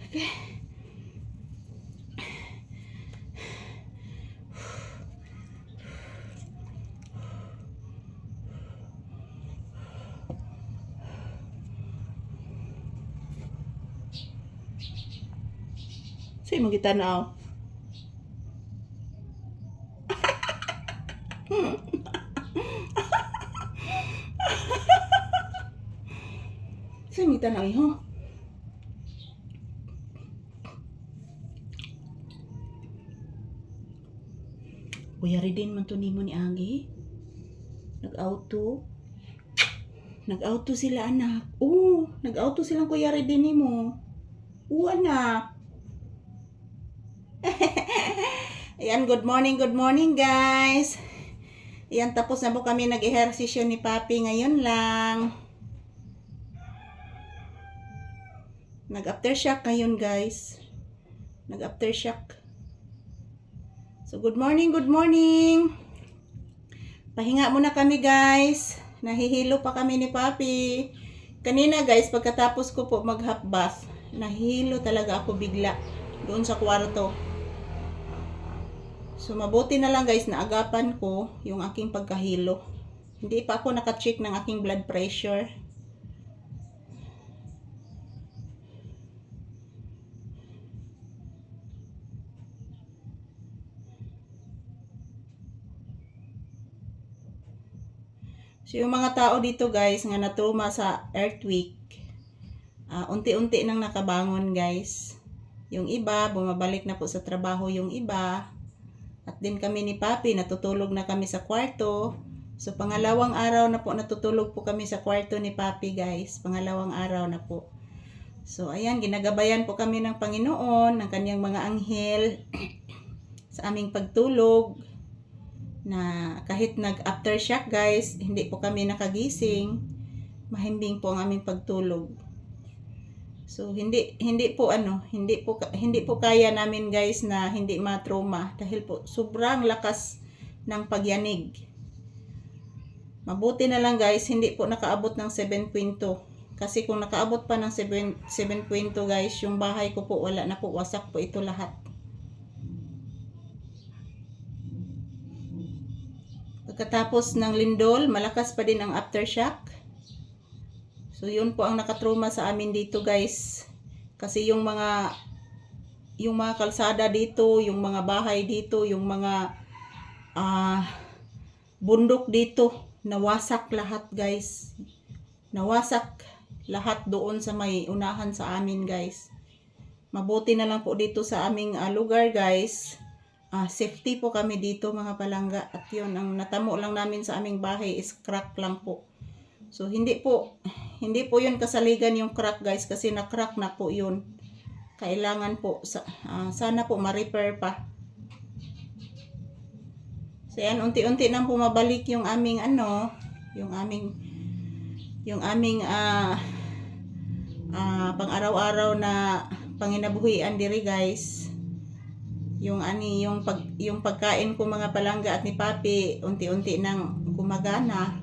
Okay. Say mo kita na. Say mo kita na iho. Kuya Ridin man to nimo ni Agi. Nag-auto sila anak. Nag-auto silang Kuya Ridin nimo. Anak. Ayan, good morning guys. Ayan, tapos na po kami nag-ehersisyo ni Papi ngayon lang. Nag-aftershock ngayon guys. Nag-aftershock. So, good morning. Pahinga muna kami guys. Nahihilo pa kami ni Papi. Kanina guys, pagkatapos ko po mag-half bath, nahihilo talaga ako bigla doon sa kwarto. So, mabuti na lang guys na agapan ko yung aking pagkahilo. Hindi pa ako naka-check ng aking blood pressure. So, yung mga tao dito guys nga natruma sa earthquake, unti-unti nang nakabangon guys. Yung iba, bumabalik na po sa trabaho yung iba. At din kami ni Papi, natutulog na kami sa kwarto. So, pangalawang araw na po natutulog po kami sa kwarto ni Papi guys. Pangalawang araw na po. So, ayan, ginagabayan po kami ng Panginoon, ng kanyang mga anghel sa aming pagtulog. Na kahit nag-aftershock guys, hindi po kami nakagising. Mahimbing po ang aming pagtulog. So hindi po kaya namin guys na hindi ma-trauma dahil po sobrang lakas ng pagyanig. Mabuti na lang guys, hindi po nakaabot ng 7.2. Kasi kung nakaabot pa ng 7.2 guys, yung bahay ko po wala na po, wasak po ito lahat. Pagkatapos ng lindol, malakas pa din ang aftershock. So, yun po ang nakatruma sa amin dito guys. Kasi yung mga kalsada dito, yung mga bahay dito, yung mga bundok dito, nawasak lahat guys. Nawasak lahat doon sa may unahan sa amin guys. Mabuti na lang po dito sa aming lugar guys. Safety po kami dito mga palangga, at yun ang natamo lang namin sa aming bahay is crack lang po. So hindi po yun kasaligan yung crack guys, kasi na-crack na po yun. Kailangan po sana po ma-repair pa. So yan, unti-unti nang bumabalik yung aming yung aming pang-araw-araw na panginabuhian diri guys. Yung pagkain ko mga palangga at ni Papi, unti-unti nang gumagana.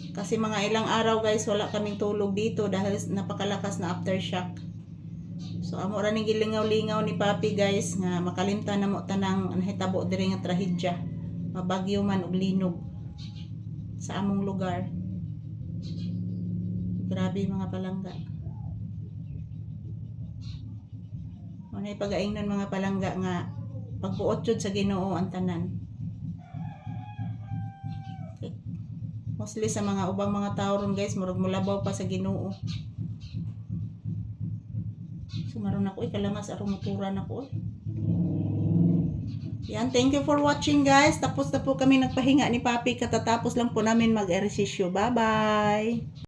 Kasi mga ilang araw guys, wala kaming tulog dito dahil napakalakas na aftershock. So amo ra ning gilingaw-lingaw ni Papi guys nga makalimtan namo tanang nahitabo diri nga trahedya. Mabagyo man og linog sa among lugar. Grabe mga palangga. Unay pagaingnon mga palangga nga pagbuot jud sa Ginoo ang tanan. Okay. Mostly sa mga ubang mga tao ron guys, murag mulabaw pa sa Ginoo. So maron ako kalamas arong moturan ako. Yan, thank you for watching guys. Tapos na po kami nagpahinga ni Papi, katatapos lang po namin mag-ehersisyo. Bye bye.